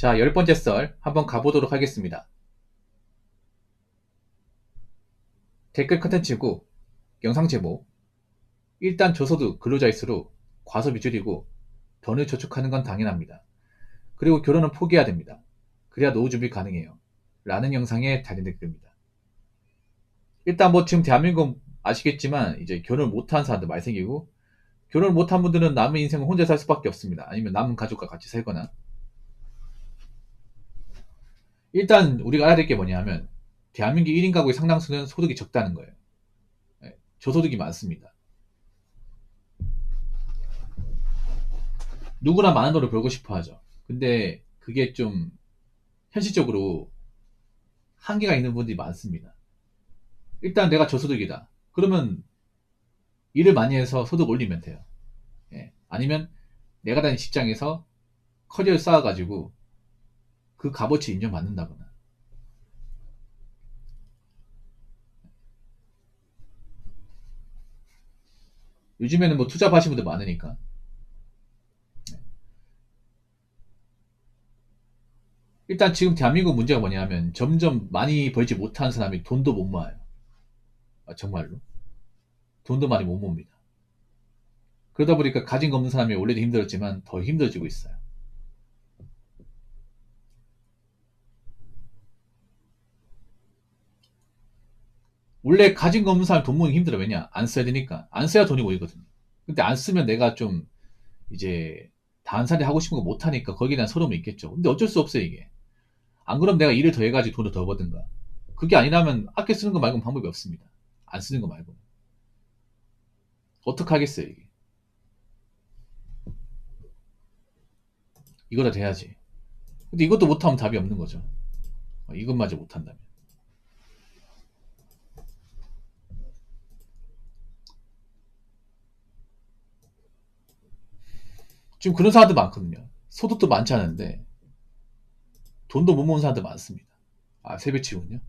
자, 10번째 썰 한번 가보도록 하겠습니다. 댓글 컨텐츠고 영상 제목 일단 저소득 근로자일수록 과소비 줄이고 돈을 저축하는 건 당연합니다. 그리고 결혼은 포기해야 됩니다. 그래야 노후 준비 가능해요. 라는 영상에 달린 댓글입니다. 일단 뭐 지금 대한민국 아시겠지만 이제 결혼 못한 사람들 많이 생기고 결혼 못한 분들은 남은 인생을 혼자 살 수밖에 없습니다. 아니면 남은 가족과 같이 살거나 일단 우리가 알아야 될 게 뭐냐 하면 대한민국 1인 가구의 상당수는 소득이 적다는 거예요. 저소득이 많습니다. 누구나 많은 돈을 벌고 싶어 하죠. 근데 그게 좀 현실적으로 한계가 있는 분들이 많습니다. 일단 내가 저소득이다. 그러면 일을 많이 해서 소득 올리면 돼요. 아니면 내가 다니는 직장에서 커리어를 쌓아가지고 그 값어치 인정받는다거나. 요즘에는 뭐 투자 하시는 분들 많으니까. 일단 지금 대한민국 문제가 뭐냐면 점점 많이 벌지 못하는 사람이 돈도 못 모아요. 정말로. 돈도 많이 못 모읍니다. 그러다 보니까 가진 거 없는 사람이 원래도 힘들었지만 더 힘들어지고 있어요. 원래 가진 거 없는 사람 돈 모으기 힘들어. 왜냐? 안 써야 되니까. 안 써야 돈이 모이거든요. 근데 안 쓰면 내가 좀 이제 다한살이 하고 싶은 거 못하니까 거기에 대한 서러움이 있겠죠. 근데 어쩔 수 없어요, 이게. 안 그러면 내가 일을 더 해가지고 돈을 더 벌든가. 그게 아니라면 아껴 쓰는 거 말고는 방법이 없습니다. 안 쓰는 거 말고. 어떻게 하겠어요, 이게. 이거라 돼야지. 근데 이것도 못하면 답이 없는 거죠. 이것마저 못한다면. 지금 그런 사람들 많거든요. 소득도 많지 않은데 돈도 못 모은 사람들 많습니다. 아, 세배치군요.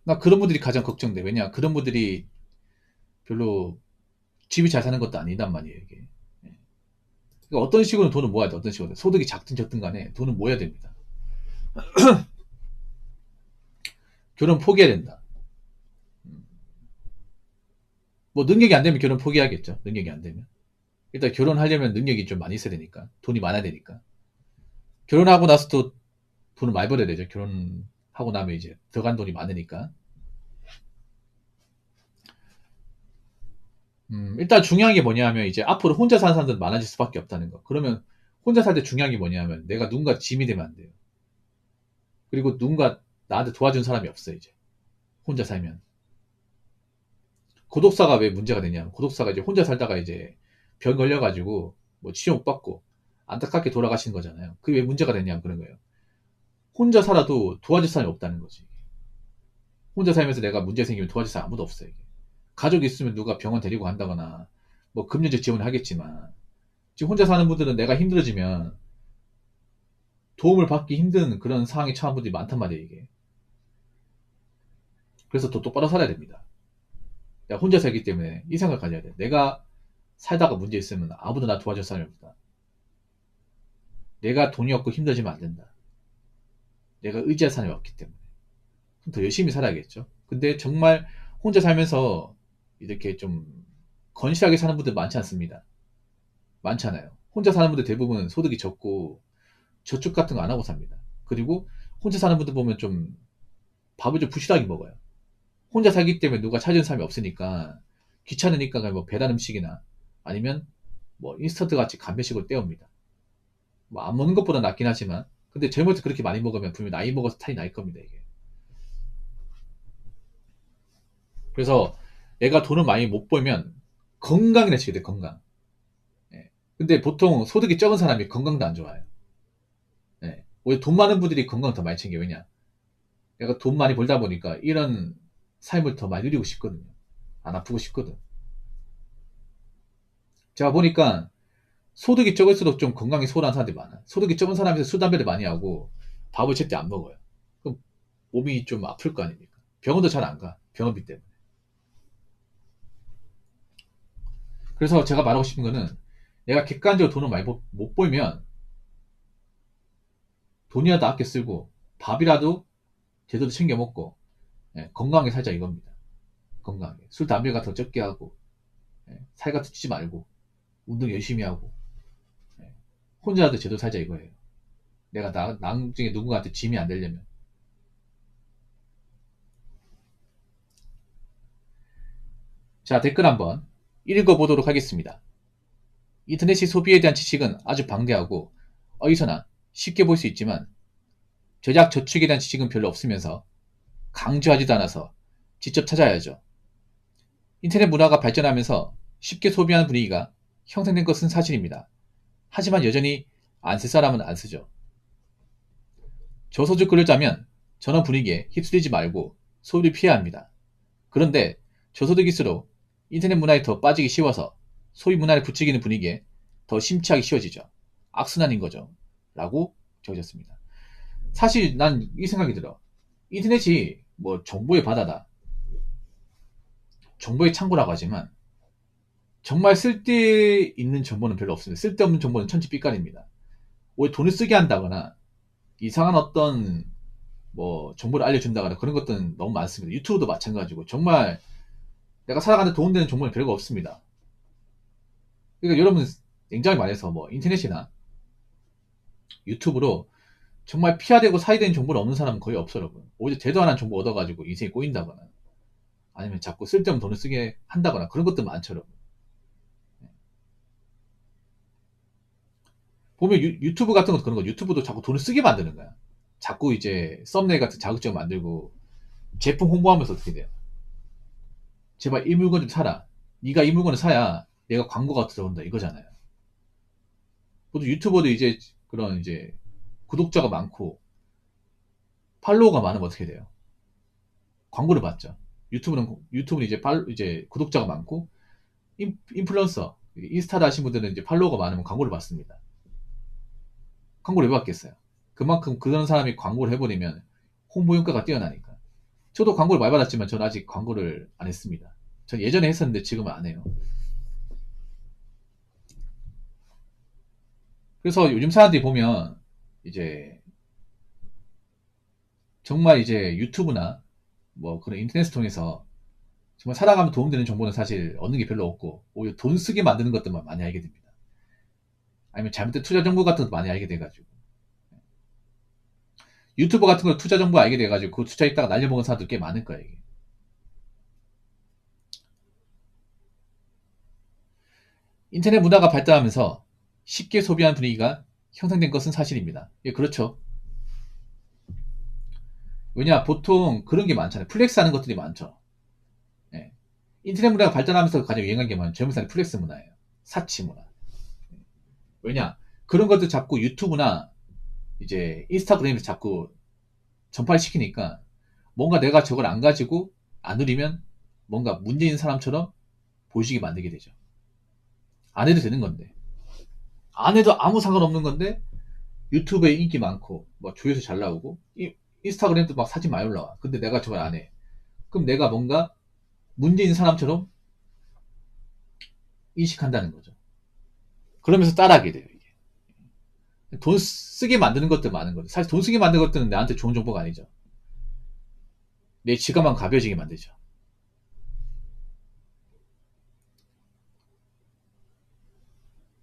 나 그런 분들이 가장 걱정돼. 왜냐, 그런 분들이 별로 집이 잘 사는 것도 아니단 말이에요, 이게. 그러니까 어떤 식으로 돈을 모아야 돼, 어떤 식으로. 소득이 작든 적든 간에 돈을 모아야 됩니다. 결혼 포기해야 된다. 뭐 능력이 안 되면 결혼 포기하겠죠. 능력이 안 되면. 일단 결혼하려면 능력이 좀 많이 있어야 되니까. 돈이 많아야 되니까. 결혼하고 나서 또 돈을 많이 벌어야 되죠. 결혼하고 나면 이제 들어간 돈이 많으니까. 일단 중요한 게 뭐냐면 이제 앞으로 혼자 사는 사람들은 많아질 수밖에 없다는 거. 그러면 혼자 살 때 중요한 게 뭐냐면 내가 누군가 짐이 되면 안 돼요. 그리고 누군가 나한테 도와준 사람이 없어요, 이제. 혼자 살면. 고독사가 왜 문제가 되냐면 고독사가 이제 혼자 살다가 이제 병 걸려가지고 뭐 치료 못 받고 안타깝게 돌아가시는 거잖아요. 그게 왜 문제가 되냐면 그런 거예요. 혼자 살아도 도와줄 사람이 없다는 거지. 혼자 살면서 내가 문제 생기면 도와줄 사람 아무도 없어요. 이게. 가족이 있으면 누가 병원 데리고 간다거나 뭐 금전적 지원을 하겠지만 지금 혼자 사는 분들은 내가 힘들어지면 도움을 받기 힘든 그런 상황에 처한 분들이 많단 말이에요, 이게. 그래서 더 똑바로 살아야 됩니다. 내가 혼자 살기 때문에 이 생각을 가져야 돼. 내가 살다가 문제 있으면 아무도 나 도와줄 사람이 없다. 내가 돈이 없고 힘들어지면 안 된다. 내가 의지할 사람이 없기 때문에. 그럼 더 열심히 살아야겠죠. 근데 정말 혼자 살면서 이렇게 좀 건실하게 사는 분들 많지 않습니다. 많잖아요. 혼자 사는 분들 대부분 소득이 적고 저축 같은 거 안 하고 삽니다. 그리고 혼자 사는 분들 보면 좀 밥을 좀 부실하게 먹어요. 혼자 살기 때문에 누가 찾아주는 사람이 없으니까 귀찮으니까 그냥 뭐 배달 음식이나 아니면 뭐 인스턴트 같이 간편식으로 때웁니다. 뭐 안 먹는 것보다 낫긴 하지만 근데 젊을 때 그렇게 많이 먹으면 분명히 나이 먹어서 탈이 날 겁니다, 이게. 그래서 얘가 돈을 많이 못 벌면 건강이나 지켜야 돼, 건강. 예. 근데 보통 소득이 적은 사람이 건강도 안 좋아요. 예. 오히려 돈 많은 분들이 건강 더 많이 챙겨. 왜냐? 내가 돈 많이 벌다 보니까 이런 삶을 더 많이 누리고 싶거든요. 안 아프고 싶거든. 제가 보니까 소득이 적을수록 좀 건강이 소홀한 사람들이 많아. 소득이 적은 사람이 술, 담배를 많이 하고 밥을 제때 안 먹어요. 그럼 몸이 좀 아플 거 아닙니까? 병원도 잘 안 가. 병원비 때문에. 그래서 제가 말하고 싶은 거는 내가 객관적으로 돈을 많이 못 벌면 돈이라도 아껴 쓰고 밥이라도 제대로 챙겨 먹고 건강하게 살자 이겁니다. 건강하게. 술, 담배 같은 거 적게 하고 살 같은 거 찌지 말고 운동 열심히 하고 혼자라도 제대로 살자 이거예요. 내가 나중에 누군가한테 짐이 안 되려면. 자, 댓글 한번 읽어보도록 하겠습니다. 인터넷의 소비에 대한 지식은 아주 방대하고 어디서나 쉽게 볼 수 있지만 저작 저축에 대한 지식은 별로 없으면서 강조하지도 않아서 직접 찾아야죠. 인터넷 문화가 발전하면서 쉽게 소비하는 분위기가 형성된 것은 사실입니다. 하지만 여전히 안 쓸 사람은 안 쓰죠. 저소득 글을 짜면 전원 분위기에 휩쓸리지 말고 소비를 피해야 합니다. 그런데 저소득일수록 인터넷 문화에 더 빠지기 쉬워서 소비 문화를 부추기는 분위기에 더 심취하기 쉬워지죠. 악순환인 거죠. 라고 적으셨습니다. 사실 난 이 생각이 들어. 인터넷이 뭐 정보의 바다다. 정보의 창고라고 하지만 정말 쓸데있는 정보는 별로 없습니다. 쓸데없는 정보는 천지빛깔입니다. 오히려 돈을 쓰게 한다거나 이상한 어떤 뭐 정보를 알려준다거나 그런 것들은 너무 많습니다. 유튜브도 마찬가지고 정말 내가 살아가는데 도움되는 정보는 별거 없습니다. 그러니까 여러분 냉정히 말해서 뭐 인터넷이나 유튜브로 정말 피해야 되고 사야 되는 정보를 얻는 사람은 거의 없어 여러분. 오히려 대도 안 한 정보 얻어가지고 인생이 꼬인다거나 아니면 자꾸 쓸데없는 돈을 쓰게 한다거나 그런 것도 많죠 여러분. 보면 유튜브 같은 것도 그런 거 유튜브도 자꾸 돈을 쓰게 만드는 거야. 자꾸 이제 썸네일 같은 자극적 만들고 제품 홍보하면서 어떻게 돼요? 제발 이 물건 좀 사라. 네가 이 물건을 사야 내가 광고가 들어온다 이거잖아요. 보통 유튜버도 이제 그런 이제 구독자가 많고 팔로워가 많으면 어떻게 돼요? 광고를 받죠. 유튜브는 이제 구독자가 많고 인플루언서 인스타를 하신 분들은 이제 팔로워가 많으면 광고를 받습니다. 광고를 왜 받겠어요? 그만큼 그런 사람이 광고를 해버리면 홍보 효과가 뛰어나니까. 저도 광고를 많이 받았지만 저는 아직 광고를 안 했습니다. 전 예전에 했었는데 지금은 안 해요. 그래서 요즘 사람들이 보면 이제 정말 이제 유튜브나 뭐 그런 인터넷을 통해서 정말 살아가면 도움되는 정보는 사실 얻는 게 별로 없고 오히려 돈 쓰게 만드는 것들만 많이 알게 됩니다. 아니면 잘못된 투자 정보 같은 것도 많이 알게 돼가지고 유튜버 같은 거 투자 정보 알게 돼가지고 그 투자했다가 날려먹은 사람들 꽤 많을 거예요. 이게. 인터넷 문화가 발달하면서 쉽게 소비하는 분위기가 형성된 것은 사실입니다. 예, 그렇죠. 왜냐 보통 그런 게 많잖아요. 플렉스 하는 것들이 많죠. 예. 인터넷 문화가 발달하면서 가장 유행한 게 뭐냐면 젊은 사람의 플렉스 문화예요. 사치 문화. 왜냐 그런 것들 자꾸 유튜브나 이제 인스타그램에서 자꾸 전파를 시키니까 뭔가 내가 저걸 안 가지고 안 누리면 뭔가 문제 있는 사람처럼 보이시게 만들게 되죠. 안 해도 되는 건데. 안 해도 아무 상관없는 건데 유튜브에 인기 많고 뭐 조회수 잘 나오고 인스타그램도 막 사진 많이 올라와. 근데 내가 저걸 안 해. 그럼 내가 뭔가 문제 있는 사람처럼 인식한다는 거죠. 그러면서 따라하게 돼요. 이게. 돈 쓰게 만드는 것도 많은 거죠. 사실 돈 쓰게 만드는 것들은 나한테 좋은 정보가 아니죠. 내 지갑만 가벼워지게 만들죠.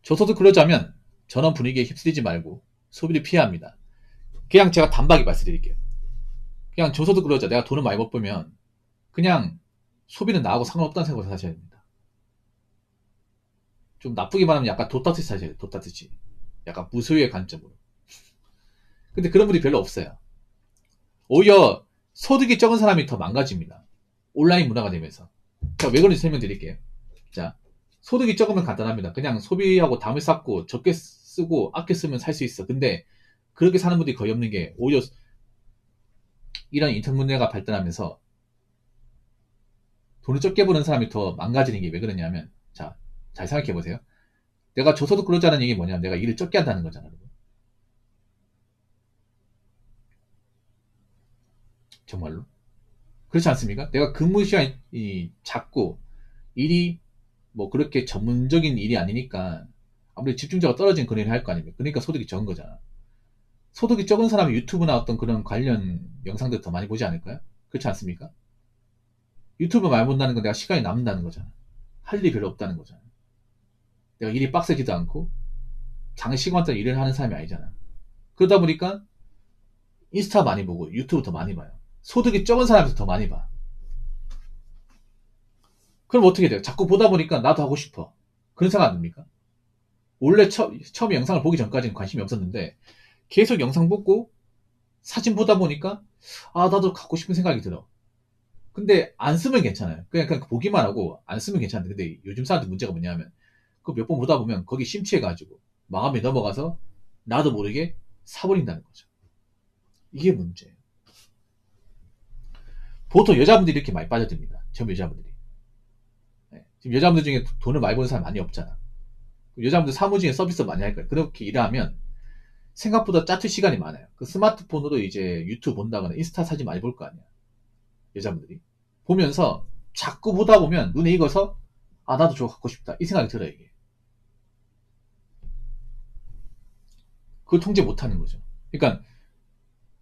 저소득 근로자면 전원 분위기에 휩쓸리지 말고 소비를 피해야 합니다. 그냥 제가 단박에 말씀드릴게요. 그냥 저소득 근로자 내가 돈을 많이 못 벌면 그냥 소비는 나하고 상관없다는 생각을 하셔야 됩니다. 좀 나쁘게 말하면 약간 도타트치 하셔야 돼요. 도타트치. 약간 무소유의 관점으로. 근데 그런 분이 별로 없어요. 오히려 소득이 적은 사람이 더 망가집니다. 온라인 문화가 되면서. 자, 왜 그런지 설명드릴게요. 자, 소득이 적으면 간단합니다. 그냥 소비하고 담을 쌓고 적게 쓰고 아껴 쓰면 살 수 있어. 근데 그렇게 사는 분들이 거의 없는 게 오히려 이런 인터넷 문화가 발달하면서 돈을 적게 버는 사람이 더 망가지는 게 왜 그러냐면 자, 잘 생각해 보세요. 내가 저소득 근로자라는 얘기 뭐냐면 내가 일을 적게 한다는 거잖아. 정말로. 그렇지 않습니까? 내가 근무 시간이 작고 일이 뭐 그렇게 전문적인 일이 아니니까 아무래도 집중자가 떨어진 그런 일을 할 거 아닙니까? 그러니까 소득이 적은 거잖아. 소득이 적은 사람이 유튜브나 어떤 그런 관련 영상들 더 많이 보지 않을까요? 그렇지 않습니까? 유튜브 많이 본다는 건 내가 시간이 남는다는 거잖아. 할 일이 별로 없다는 거잖아. 내가 일이 빡세지도 않고 장시간대 일을 하는 사람이 아니잖아. 그러다 보니까 인스타 많이 보고 유튜브 더 많이 봐요. 소득이 적은 사람이 더 많이 봐. 그럼 어떻게 돼요? 자꾸 보다 보니까 나도 하고 싶어. 그런 생각 안 듭니까? 원래 처음에 영상을 보기 전까지는 관심이 없었는데 계속 영상 보고 사진 보다 보니까 아 나도 갖고 싶은 생각이 들어. 근데 안 쓰면 괜찮아요. 그냥 보기만 하고 안 쓰면 괜찮은데 근데 요즘 사람들 문제가 뭐냐면 그 몇 번 보다 보면 거기 심취해가지고 마음에 넘어가서 나도 모르게 사버린다는 거죠. 이게 문제예요. 보통 여자분들이 이렇게 많이 빠져듭니다. 젊은 여자분들이. 네. 지금 여자분들 중에 돈을 많이 버는 사람 많이 없잖아. 여자분들 사무직에 서비스 많이 할 거예요. 그렇게 일하면 생각보다 짜투 시간이 많아요. 그 스마트폰으로 이제 유튜브 본다거나 인스타 사진 많이 볼 거 아니야. 여자분들이. 보면서 자꾸 보다 보면 눈에 익어서 아 나도 저거 갖고 싶다. 이 생각이 들어요 이게. 그걸 통제 못하는 거죠. 그러니까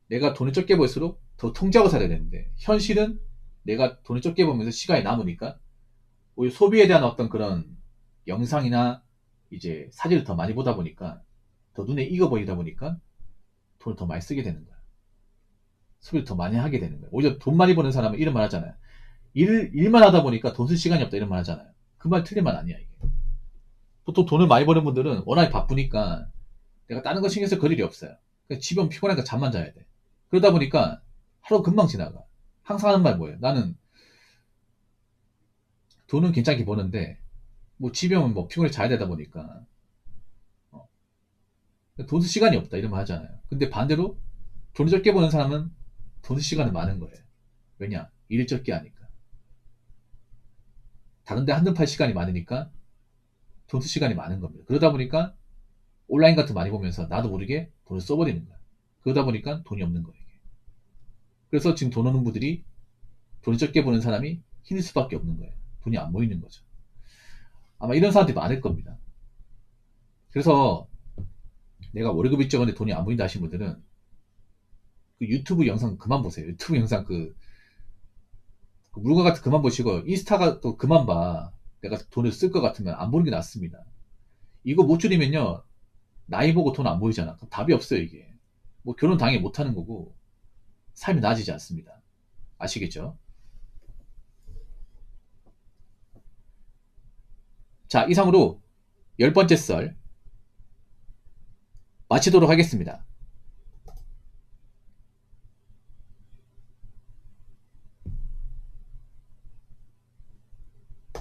내가 돈을 적게 벌수록 더 통제하고 살아야 되는데 현실은 내가 돈을 적게 벌면서 시간이 남으니까 오히려 소비에 대한 어떤 그런 영상이나 이제 사진을 더 많이 보다 보니까 더 눈에 익어버리다 보니까 돈을 더 많이 쓰게 되는 거야. 소비를 더 많이 하게 되는 거야. 오히려 돈 많이 버는 사람은 이런 말 하잖아요. 일만 하다 보니까 돈 쓸 시간이 없다 이런 말 하잖아요. 그 말 틀린 말 아니야 이게. 보통 돈을 많이 버는 분들은 워낙에 바쁘니까 내가 다른 거 신경 쓸 거리이 없어요. 집에 오면 피곤하니까 잠만 자야 돼. 그러다 보니까 하루 금방 지나가. 항상 하는 말 뭐예요? 나는 돈은 괜찮게 버는데 뭐 집에 오면 뭐 피곤해 자야 되다 보니까 돈 쓸 시간이 없다 이런 말 하잖아요. 근데 반대로 돈을 적게 버는 사람은 돈 쓸 시간은 많은 거예요. 왜냐? 일 적게 하니까. 다른데 한눈 팔 시간이 많으니까 돈 쓸 시간이 많은 겁니다. 그러다 보니까 온라인 같은 거 많이 보면서 나도 모르게 돈을 써버리는 거야. 그러다 보니까 돈이 없는 거예요. 이게. 그래서 지금 돈 없는 분들이 돈을 적게 버는 사람이 힘들 수밖에 없는 거예요. 돈이 안 모이는 거죠. 아마 이런 사람들이 많을 겁니다. 그래서 내가 월급이 적은데 돈이 안 모인다 하신 분들은 그 유튜브 영상 그만 보세요. 유튜브 영상 그 물건 같은 그만 보시고 인스타가 또 그만 봐. 내가 돈을 쓸 것 같으면 안 보는 게 낫습니다. 이거 못 줄이면요 나이 보고 돈 안 보이잖아. 그럼 답이 없어요 이게. 뭐 결혼 당연히 못 하는 거고 삶이 나아지지 않습니다. 아시겠죠? 자 이상으로 10번째 썰 마치도록 하겠습니다.